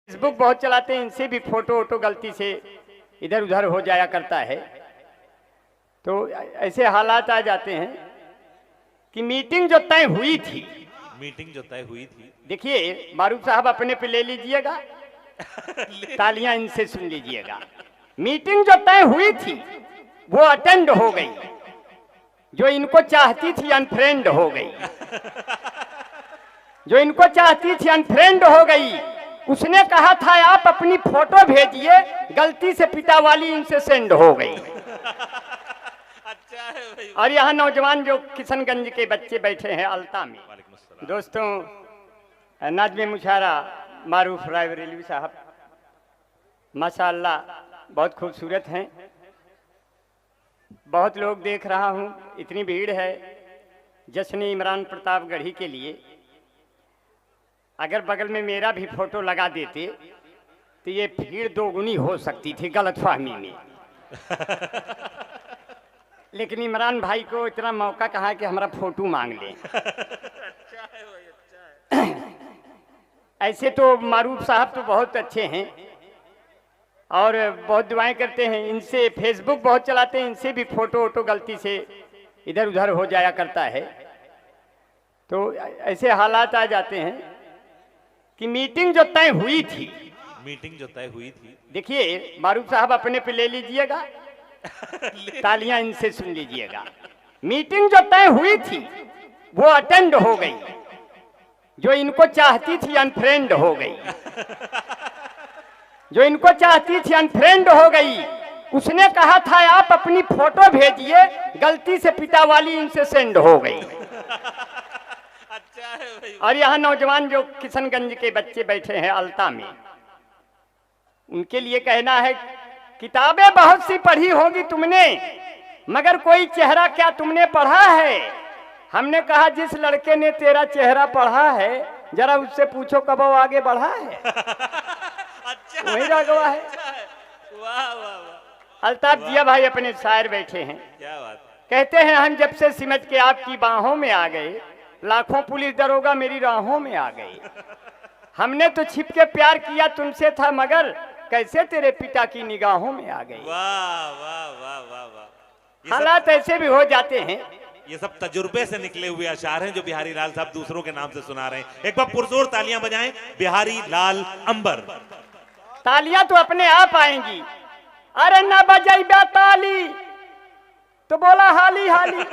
Facebook बहुत चलाते हैं, इनसे भी फोटो वोटो गलती से इधर उधर हो जाया करता है। तो ऐसे हालात आ जाते हैं कि मीटिंग जो तय हुई थी, देखिए मारूफ साहब अपने पे ले लीजिएगा, तालियां इनसे सुन लीजिएगा। मीटिंग जो तय हुई थी वो अटेंड हो गई, जो इनको चाहती थी अनफ्रेंड हो गई, जो इनको चाहती थी अनफ्रेंड हो गई। उसने कहा था आप अपनी फोटो भेजिए, गलती से पिता वाली इनसे सेंड हो गई। अच्छा है भाई। और यहाँ नौजवान जो किशनगंज के बच्चे बैठे हैं अल्ता में, दोस्तों नाज़्म मुशारा मारूफ राय बरेलवी साहब माशाअल्लाह बहुत खूबसूरत हैं। बहुत लोग देख रहा हूँ, इतनी भीड़ है जश्न इमरान प्रतापगढ़ी के लिए। अगर बगल में मेरा भी फोटो लगा देते तो ये भीड़ दोगुनी हो सकती थी गलतफहमी में। लेकिन इमरान भाई को इतना मौका कहा कि हमारा फोटो मांग ले। अच्छा है भाई, अच्छा है। ऐसे तो मारूफ साहब तो बहुत अच्छे हैं और बहुत दुआएं करते हैं। इनसे फेसबुक बहुत चलाते हैं, इनसे भी फोटो वोटो गलती से इधर उधर हो जाया करता है। तो ऐसे हालात आ जाते हैं कि मीटिंग जो तय हुई थी, देखिए मारूफ साहब अपने पे ले लीजिएगा, तालियां इनसे सुन लीजिएगा। मीटिंग जो तय हुई थी वो अटेंड हो गई, जो इनको चाहती थी अनफ्रेंड हो गई, जो इनको चाहती थी अनफ्रेंड हो गई। उसने कहा था आप अपनी फोटो भेजिए, गलती से पिता वाली इनसे सेंड हो गई। अच्छा है भाई। और यहाँ नौजवान जो किशनगंज के बच्चे बैठे हैं अल्ता में, उनके लिए कहना है किताबें बहुत सी पढ़ी होगी तुमने, मगर कोई चेहरा क्या तुमने पढ़ा है। हमने कहा जिस लड़के ने तेरा चेहरा पढ़ा है जरा उससे पूछो कब वो आगे बढ़ा है। अच्छा वही रागवा है। अच्छा है। वाह वाह वाह, अल्ताफ जिया भाई अपने शायर बैठे हैं, क्या बात। कहते हैं हम जब से सिमट के आपकी बाहों में आ गए, लाखों पुलिस दरोगा मेरी राहों में आ गए। हमने तो छिप के प्यार किया तुमसे था, मगर कैसे तेरे पिता की निगाहों में आ गए। वाह वाह वाह वाह वाह। हालात ऐसे भी हो जाते हैं। ये सब तजुर्बे से निकले हुए अशार हैं जो बिहारी लाल साहब दूसरों के नाम से सुना रहे हैं। एक बार पुरजोर तालियां बजाएं बिहारी लाल अंबर। तालियां तो अपने आप आएंगी। अरे ना बजाई बा ताली तो बोला हाली हाली,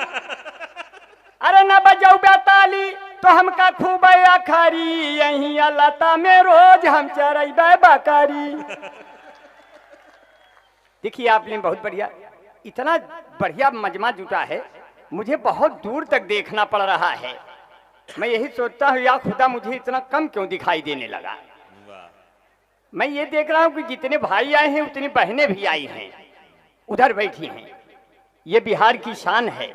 अरे ना बजाऊ बा ताली तो हमका खूब आखारी, यही लता में रोज हम चरई बकारी। देखिए आपने बहुत बढ़िया, इतना बढ़िया मजमा जुटा है, मुझे बहुत दूर तक देखना पड़ रहा है। मैं यही सोचता हूँ या खुदा मुझे इतना कम क्यों दिखाई देने लगा। मैं ये देख रहा हूँ कि जितने भाई आए हैं उतनी बहनें भी आई हैं, उधर बैठी हैं। ये बिहार की शान है,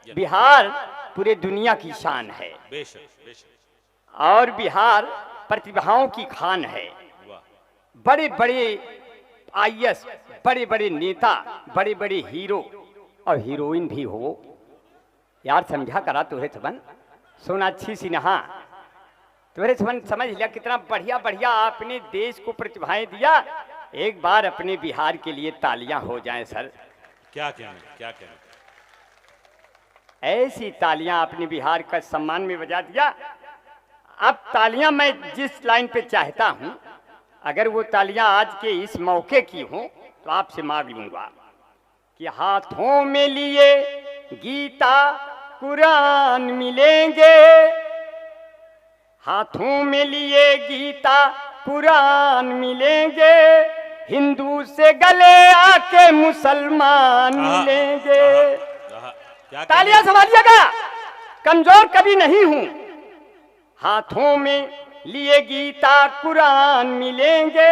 बिहार पूरे दुनिया की शान है। बेशक बेशक। और बिहार प्रतिभाओं की खान है। बड़े बड़े आईएएस, बड़े बड़े नेता, बड़े बड़े हीरो और हीरोइन भी हो। यार समझा करा तुहे सबन, सोनाक्षी सिन्हा तुहे सबन समझ लिया कितना बढ़िया बढ़िया आपने देश को प्रतिभाएं दिया। एक बार अपने बिहार के लिए तालियां हो जाएं सर। क्या कहना, क्या कहना। ऐसी तालियां आपने बिहार का सम्मान में बजा दिया। अब तालियां मैं जिस लाइन पे चाहता हूं, अगर वो तालियां आज के इस मौके की हों तो आपसे मांग लूंगा कि हाथों में लिए गीता कुरान मिलेंगे, हाथों में लिए गीता कुरान मिलेंगे, हिंदू से गले आके मुसलमान मिलेंगे। तालियां संभालिएगा, कमजोर कभी नहीं हूं। हाथों में लिए गीता कुरान मिलेंगे,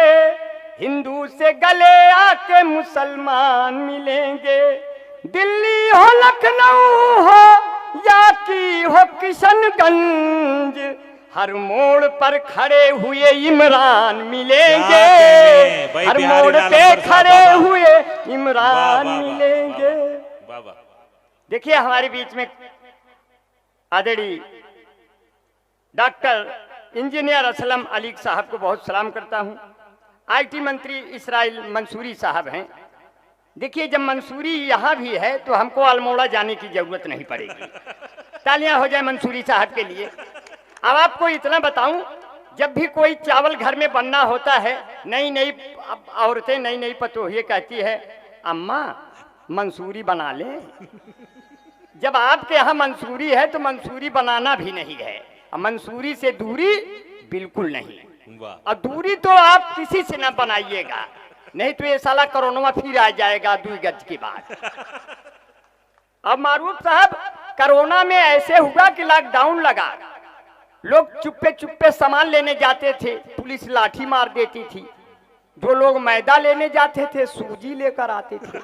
हिंदू से गले आके मुसलमान मिलेंगे। दिल्ली हो लखनऊ हो या की हो किशनगंज, हर मोड़ पर खड़े हुए इमरान मिलेंगे, हर मोड़ पे खड़े हुए इमरान मिलेंगे। देखिए हमारे बीच में आदरणीय डॉक्टर इंजीनियर असलम अली साहब को बहुत सलाम करता हूँ। आईटी मंत्री इसराइल मंसूरी साहब हैं। देखिए, जब मंसूरी यहाँ भी है तो हमको अल्मोड़ा जाने की जरूरत नहीं पड़ेगी। तालियां हो जाए मंसूरी साहब के लिए। अब आपको इतना बताऊं, जब भी कोई चावल घर में बनना होता है, नई नई औरतें, नई नई पतोहिए कहती है, अम्मा मंसूरी बना ले। जब आपके यहाँ मंसूरी है तो मंसूरी बनाना भी नहीं है, और मंसूरी से दूरी बिल्कुल नहीं। और दूरी तो आप किसी से ना बनाइएगा, नहीं तो ये साला कोरोना फिर आ जाएगा 2 गज के बाद। अब मारूफ साहब, कोरोना में ऐसे हुआ कि लॉकडाउन लगा, लोग चुप्पे चुप्पे सामान लेने जाते थे, पुलिस लाठी मार देती थी। जो लोग मैदा लेने जाते थे सूजी लेकर आते थे।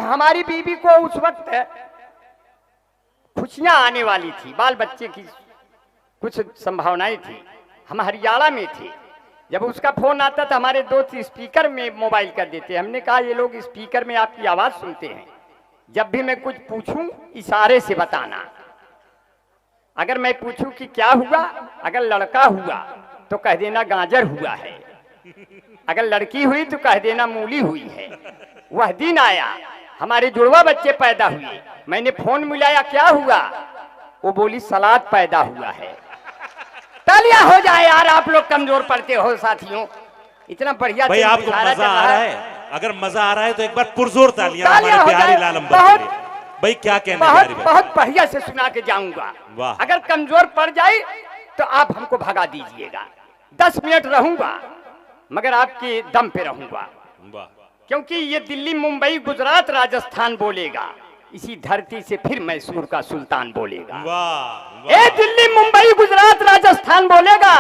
हमारी बीवी को उस वक्त खुशियां आने वाली थी, बाल बच्चे की कुछ संभावनाएं थी। हम हरियाणा में थे, जब उसका फोन आता था हमारे दोस्त स्पीकर में मोबाइल कर देते। हमने कहा ये लोग स्पीकर में आपकी आवाज सुनते हैं, जब भी मैं कुछ पूछूं इशारे से बताना। अगर मैं पूछूं कि क्या हुआ, अगर लड़का हुआ तो कह देना गाजर हुआ है, अगर लड़की हुई तो कह देना मूली हुई है। वह दिन आया, हमारे जुड़वा बच्चे पैदा हुए, मैंने फोन मिलाया, क्या हुआ? वो बोली सलाद पैदा हुआ है। तालियां हो जाए यार, आप लोग कमजोर पड़ते हो साथियों। इतना बढ़िया भाई, आपको मजा आ रहा है? अगर मजा आ रहा है तो एक बार पुरजोर तालियां हमारे बिहारी लाल अंबर के लिए। भाई क्या कहने बहुत बढ़िया से सुना के जाऊंगा। अगर कमजोर पड़ जाए तो आप हमको भगा दीजिएगा। 10 मिनट रहूंगा, मगर आपके दम पे रहूंगा, क्योंकि ये दिल्ली, मुंबई, गुजरात, राजस्थान बोलेगा, इसी धरती से फिर मैसूर का सुल्तान बोलेगा। ए दिल्ली, मुंबई, गुजरात, राजस्थान बोलेगा,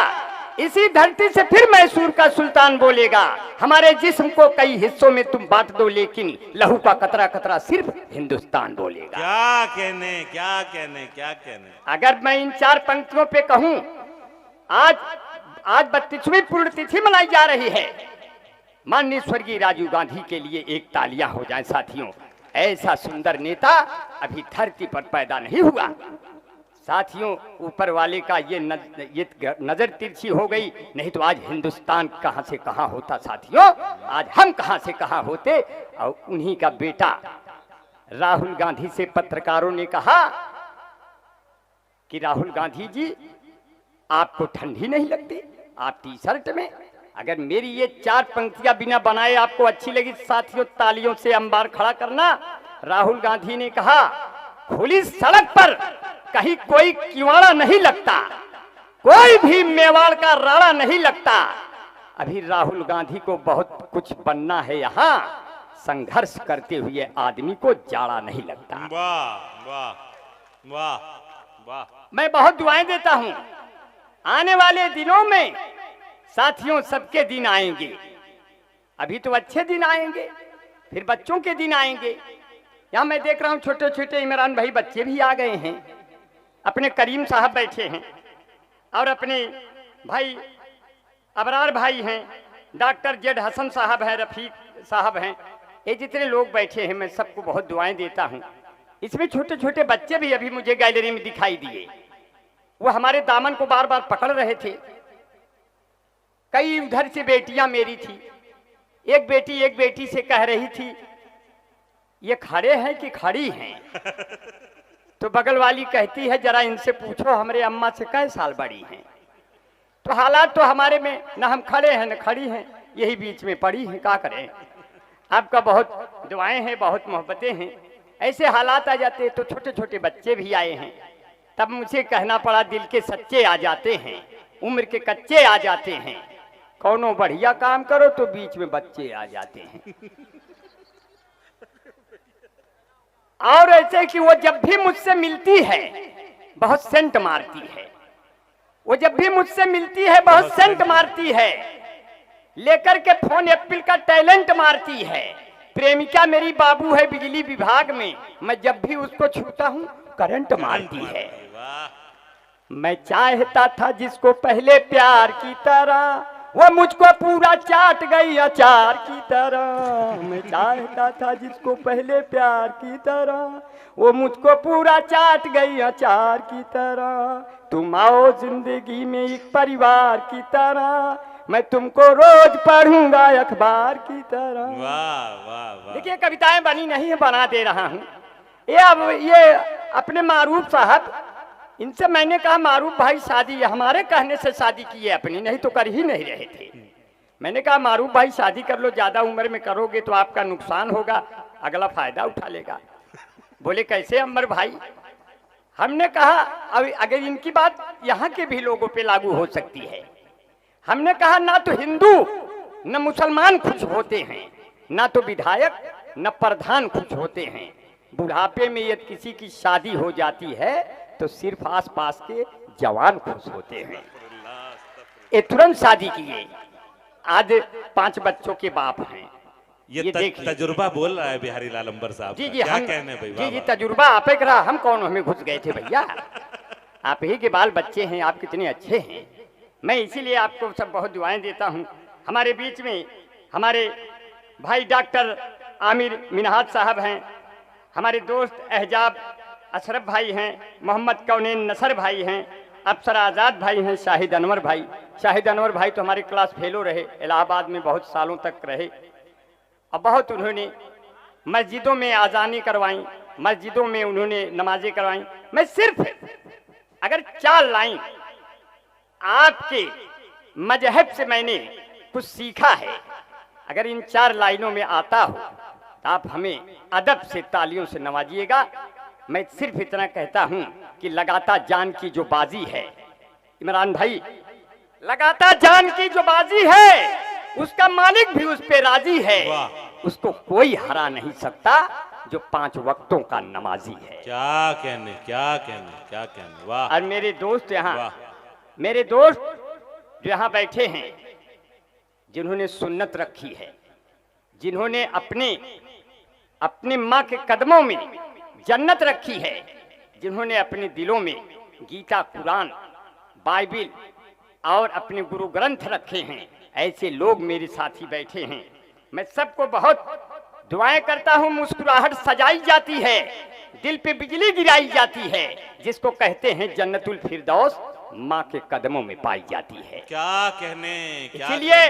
इसी धरती से फिर मैसूर का सुल्तान बोलेगा। हमारे जिस्म को कई हिस्सों में तुम बांट दो, लेकिन लहू का कतरा कतरा सिर्फ हिंदुस्तान बोलेगा। क्या कहने, क्या कहने, क्या कहने। अगर मैं इन 4 पंक्तियों पे कहूं, आज 32वीं पुण्यतिथि मनाई जा रही है। माननीय स्वर्गीय राजीव गांधी के लिए एक तालियां हो जाए साथियों। ऐसा सुंदर नेता अभी धरती पर पैदा नहीं हुआ साथियों। ऊपर वाले का ये नजर तिरछी हो गई, नहीं तो आज हिंदुस्तान कहां से कहां होता साथियों। आज हम कहां से कहां होते। और उन्हीं का बेटा राहुल गांधी से पत्रकारों ने कहा कि राहुल गांधी जी, आपको ठंडी नहीं लगती आप टी शर्ट में? अगर मेरी ये 4 पंक्तियां बिना बनाए आपको अच्छी लगी साथियों, तालियों से अंबार खड़ा करना। राहुल गांधी ने कहा, खुली सड़क पर कहीं कोई किवाड़ा नहीं लगता, कोई भी मेवाड़ का राड़ा नहीं लगता। अभी राहुल गांधी को बहुत कुछ बनना है, यहाँ संघर्ष करते हुए आदमी को जाड़ा नहीं लगता। वाह वाह वाह वाह। मैं बहुत दुआएं देता हूं, आने वाले दिनों में साथियों सबके दिन आएंगे। अभी तो अच्छे दिन आएंगे, फिर बच्चों के दिन आएंगे। यहाँ मैं देख रहा हूँ छोटे छोटे इमरान भाई बच्चे भी आ गए हैं, अपने करीम साहब बैठे हैं, और अपने भाई अबरार भाई हैं, डॉक्टर जेड हसन साहब हैं, रफीक साहब हैं। ये जितने लोग बैठे हैं मैं सबको बहुत दुआएं देता हूँ। इसमें छोटे छोटे बच्चे भी अभी मुझे गैलरी में दिखाई दिए, वो हमारे दामन को बार बार पकड़ रहे थे। कई उधर से बेटियां मेरी थी, एक बेटी से कह रही थी ये खड़े हैं कि खड़ी हैं? तो बगल वाली कहती है जरा इनसे पूछो हमारे अम्मा से कै साल बड़ी हैं। तो हालात तो हमारे में न हम खड़े हैं न खड़ी हैं, यही बीच में पड़ी हैं, क्या करें। आपका बहुत दुआएं हैं, बहुत मोहब्बतें हैं। ऐसे हालात आ जाते तो छोटे छोटे बच्चे भी आए हैं, तब मुझे कहना पड़ा दिल के सच्चे आ जाते हैं, उम्र के कच्चे आ जाते हैं। कौनो बढ़िया काम करो तो बीच में बच्चे आ जाते हैं। और ऐसे कि वो जब भी मुझसे मिलती है बहुत सेंट मारती है, वो जब भी मुझसे मिलती है बहुत सेंट मारती है, लेकर के फोन एप्पल का टैलेंट मारती है। प्रेमिका मेरी बाबू है बिजली विभाग में, मैं जब भी उसको छूता हूँ करंट मारती है। मैं चाहता था जिसको पहले प्यार की तरह, वो मुझको पूरा चाट गई अचार की तरह, मैं चाहता था जिसको पहले प्यार की तरह, वो मुझको पूरा चाट गई अचार की तरह। तुम आओ जिंदगी में एक परिवार की तरह, मैं तुमको रोज पढ़ूंगा अखबार की तरह। वाह वाह वाह। देखिए कविताएं बनी नहीं है, बना दे रहा हूँ। ये अपने मारूफ साहब, इनसे मैंने कहा मारूफ भाई शादी हमारे कहने से शादी की है अपनी, नहीं तो कर ही नहीं रहे थे। मैंने कहा मारूफ भाई शादी कर लो, ज्यादा उम्र में करोगे तो आपका नुकसान होगा, अगला फायदा उठा लेगा। बोले कैसे अमर भाई? हमने कहा अब अगर इनकी बात यहाँ के भी लोगों पे लागू हो सकती है। हमने कहा ना तो हिंदू न मुसलमान खुश होते हैं, ना तो विधायक न प्रधान खुश होते हैं। बुढ़ापे में यदि किसी की शादी हो जाती है तो सिर्फ आसपास के जवान खुश होते हैं। ये तुरंत शादी किए, आज 5 बच्चों के बाप हैं। ये तजुर्बा बोल रहा है बिहारी लाल अंबर साहब। जी जी क्या हम कहने भाई? जी जी तजुर्बा आप एक रहा, हम कौन हमें घुस गए थे भैया, आप ही के बाल बच्चे हैं, आप कितने अच्छे हैं। मैं इसीलिए आपको सब बहुत दुआएं देता हूं। हमारे बीच में हमारे भाई डॉक्टर आमिर मिनहाज साहब हैं, हमारे दोस्त एहजाब अशरफ भाई हैं, मोहम्मद कौनेन नसर भाई हैं, अफसर आज़ाद भाई हैं, शाहिद अनवर भाई। शाहिद अनवर भाई तो हमारे क्लास फेलो रहे, इलाहाबाद में बहुत सालों तक रहे और बहुत उन्होंने मस्जिदों में आज़ानी करवाई, मस्जिदों में उन्होंने नमाजें करवाई। मैं सिर्फ अगर 4 लाइन आपके मजहब से मैंने कुछ सीखा है, अगर इन 4 लाइनों में आता हो तो आप हमें अदब से तालियों से नवाजिएगा। मैं सिर्फ इतना कहता हूं कि लगाता जान की जो बाजी है, इमरान भाई, लगाता जान की जो बाजी है उसका मालिक भी उस पे राजी है, उसको कोई हरा नहीं सकता जो 5 वक्तों का नमाजी है। क्या कहने क्या कहने क्या कहने। वाह। और मेरे दोस्त यहाँ, मेरे दोस्त जो यहाँ बैठे हैं, जिन्होंने सुन्नत रखी है, जिन्होंने अपने माँ के कदमों में जन्नत रखी है, जिन्होंने अपने दिलों में गीता, कुरान, बाइबिल और अपने गुरु ग्रंथ रखे हैं, ऐसे लोग मेरे साथी बैठे हैं। मैं सबको बहुत दुआएं करता हूं। मुस्कुराहट सजाई जाती है, दिल पे बिजली गिराई जाती है, जिसको कहते हैं जन्नतुल फिरदौस माँ के कदमों में पाई जाती है। क्या कहने। इसीलिए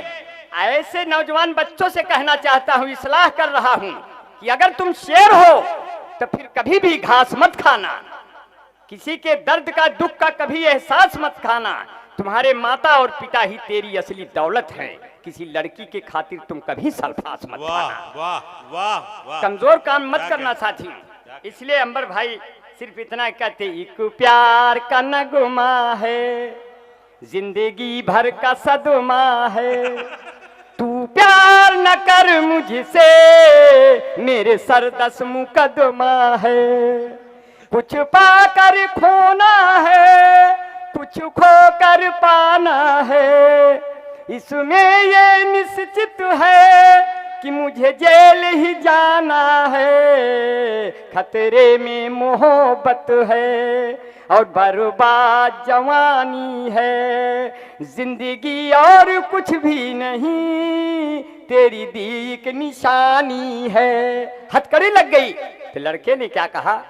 ऐसे नौजवान बच्चों से कहना चाहता हूँ, इस्लाह कर रहा हूँ कि अगर तुम शेर हो तो फिर कभी भी घास मत खाना, किसी के दर्द का, दुख का कभी एहसास मत खाना। तुम्हारे माता और पिता ही तेरी असली दौलत है, किसी लड़की के खातिर तुम कभी सल्फास मत खाना। वाह वाह वाह। कमजोर काम मत करना साथी। इसलिए अंबर भाई सिर्फ इतना कहते, एक प्यार का नगमा है, जिंदगी भर का सदमा है, तू प्यार न कर मुझसे, मेरे सर 10 मुकदमा है, कुछ पाकर खोना है, कुछ खोकर पाना है, इसमें ये निश्चित है कि मुझे जेल ही जाना है, खतरे में मोहब्बत है और बर्बाद जवानी है, जिंदगी और कुछ भी नहीं, तेरी दीक निशानी है। हथकड़ी लग गई तो लड़के ने क्या कहा,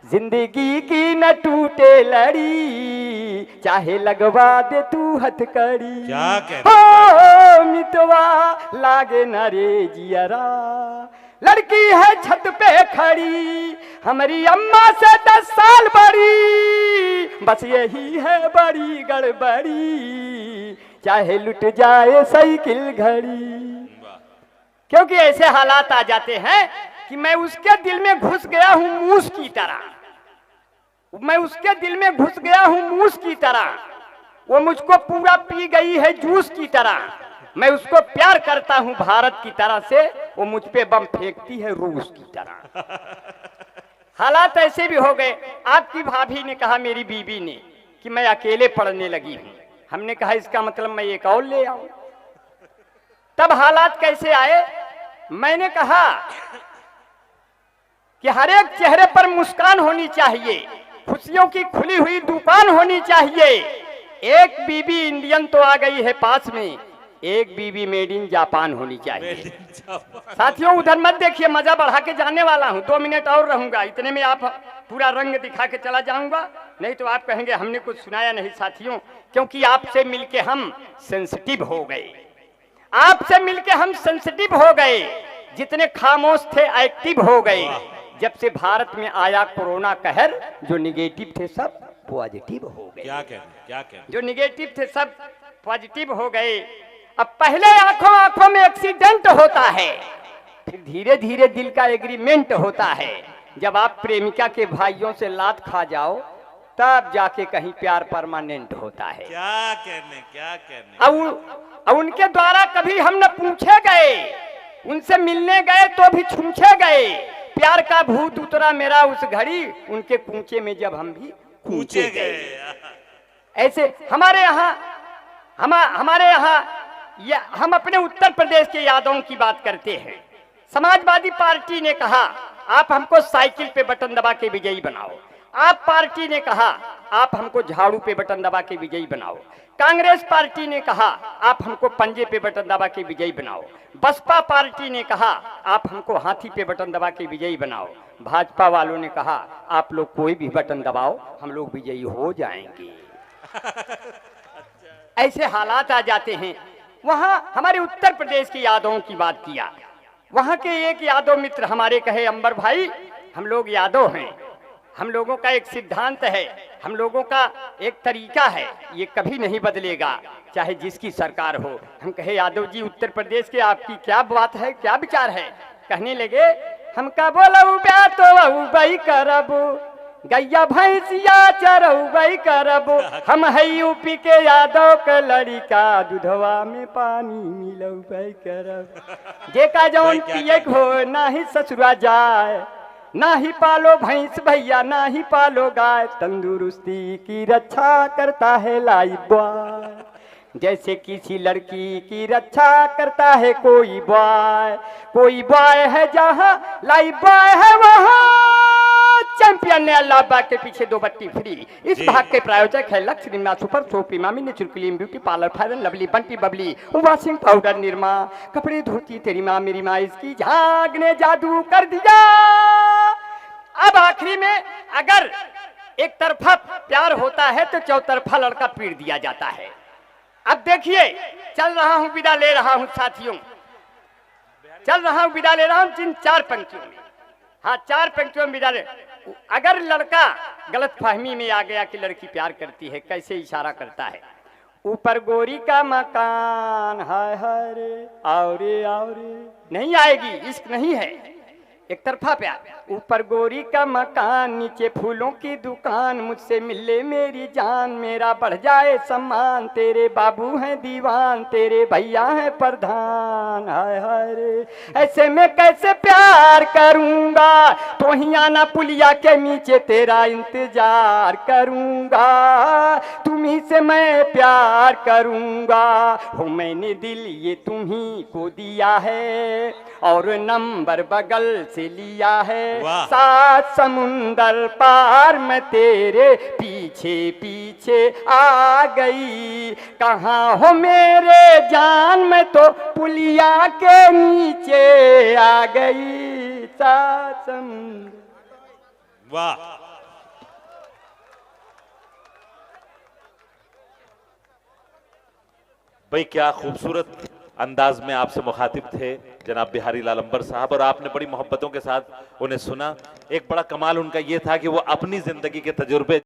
जिंदगी की न टूटे लड़ी, चाहे लगवा दे तू हथकड़ी। क्या हो मितवा लागे न रे जियरा, लड़की है छत पे खड़ी, हमारी अम्मा से 10 साल बड़ी, बस यही है बड़ी गड़बड़ी, चाहे लुट जाए साइकिल घड़ी। क्योंकि ऐसे हालात आ जाते हैं कि मैं उसके दिल में घुस गया हूं मूस की तरह, मैं उसके दिल में घुस गया हूं मूस की तरह, वो मुझको पूरा पी गई है जूस की तरह, मैं उसको प्यार करता हूं भारत की तरह से, वो मुझ पे बम फेंकती है रूस की तरह। हालात ऐसे भी हो गए। आपकी भाभी ने कहा, मेरी बीवी ने, कि मैं अकेले पढ़ने लगी हूं। हमने कहा इसका मतलब मैं एक और ले आऊं। तब हालात कैसे आए, मैंने कहा कि हर एक चेहरे पर मुस्कान होनी चाहिए, खुशियों की खुली हुई दुकान होनी चाहिए। एक बीबी इंडियन तो आ गई है पास में, एक बीवी मेड इन जापान होनी चाहिए। साथियों उधर मत देखिए, मजा बढ़ा के जाने वाला हूँ, 2 मिनट और रहूंगा, इतने में आप पूरा रंग दिखा के चला जाऊंगा, नहीं तो आप कहेंगे हमने कुछ सुनाया नहीं। साथियों क्योंकि आपसे मिलके हम सेंसिटिव हो गए, आपसे मिलके हम सेंसिटिव हो गए, जितने खामोश थे एक्टिव हो गए। जब से भारत में आया कोरोना कहर, जो निगेटिव थे सब पॉजिटिव हो गए। क्या कहने जो निगेटिव थे सब पॉजिटिव हो गए। अब पहले आंखों आंखों में एक्सीडेंट होता है, फिर धीरे धीरे दिल का एग्रीमेंट होता है। जब आप प्रेमिका के भाइयों से लात खा जाओ तब जाके कहीं प्यार परमानेंट होता है। क्या कहने अब उनके द्वारा कभी हम न पूछे गए, उनसे मिलने गए तो भी छूछे गए। प्यार का भूत उतरा मेरा उस घड़ी, उनके कूचे में जब हम भी कूचे गए। ऐसे हमारे यहाँ हम अपने उत्तर प्रदेश के यादों की बात करते हैं। समाजवादी पार्टी ने कहा आप हमको साइकिल पे बटन दबा के विजयी बनाओ, आप पार्टी ने कहा आप हमको झाड़ू पे बटन दबा के विजयी बनाओ, कांग्रेस पार्टी ने कहा आप हमको पंजे पे बटन दबा के विजयी बनाओ, बसपा पार्टी ने कहा आप हमको हाथी पे बटन दबा के विजयी बनाओ, भाजपा वालों ने कहा आप लोग कोई भी बटन दबाओ हम लोग विजयी हो जाएंगे। ऐसे हालात आ जाते हैं। वहां हमारे उत्तर प्रदेश की यादों की बात किया, वहां के एक यादव मित्र हमारे कहे अंबर भाई हम लोग यादव हैं, हम लोगों का एक सिद्धांत है, हम लोगों का एक तरीका है, ये कभी नहीं बदलेगा चाहे जिसकी सरकार हो। हम कहे यादव जी उत्तर प्रदेश के आपकी क्या बात है, क्या विचार है? कहने लगे हम का बोलऊ ब्या तो बई करबू, गैया भैंसिया चरऊ करब, हम है यूपी के यादव के लड़िका, दूधवा में पानी मिलऊ करब। जेका जौन पिए हो ना ही ससुरा जाए, ना ही पालो भैंस भैया ना ही पालो गाय, तंदुरुस्ती की रक्षा करता है लाइफ बॉय, जैसे किसी लड़की की रक्षा करता है कोई बॉय है जहाँ लाइफ बॉय है वहाँ चैंपियन ने अल्लाह बाग के पीछे 2 बट्टी फ्री। इस भाग के प्रायोजक है लक्ष्य Nirma super soap, Emami natural clean beauty parlour, fair and lovely, Bunty Babli, washing powder Nirma, कपड़े धोती तेरी माँ मेरी माँ, इसकी झाग ने जादू कर दिया। अब आखिरी में अगर एक तरफा प्यार होता है तो चौतरफा लड़का पीट दिया जाता है। अब देखिए चल रहा हूं विदा ले रहा हूं साथियों, चल रहा हूं विदा ले रहा हूं जिन 4 पंक्तियों में, हाँ 4 पंक्तियों में विदा ले। अगर लड़का गलत फहमी में आ गया कि लड़की प्यार करती है, कैसे इशारा करता है, ऊपर गोरी का मकान हाय हाय रे आओ रे, नहीं आएगी, इश्क नहीं है, एक तरफा प्यार। ऊपर गोरी का मकान नीचे फूलों की दुकान, मुझसे मिले मेरी जान मेरा बढ़ जाए सम्मान, तेरे बाबू हैं दीवान तेरे भैया हैं प्रधान हाय हाय रे, ऐसे में कैसे प्यार करूंगा, तो ही आना पुलिया के नीचे तेरा इंतजार करूंगा, तुम्ही से मैं प्यार करूंगा, हो मैंने दिल ये तुम्ही को दिया है और नंबर बगल से लिया है, 7 समुंदर पार मैं तेरे पीछे पीछे आ गई, कहाँ हो मेरे जान मैं तो पुलिया के नीचे आ गई, 7 समुंदर। वाह भाई, क्या खूबसूरत अंदाज में आपसे मुखातिब थे जनाब बिहारी लाल अंबर साहब, और आपने बड़ी मोहब्बतों के साथ उन्हें सुना। एक बड़ा कमाल उनका ये था कि वो अपनी जिंदगी के तजुर्बे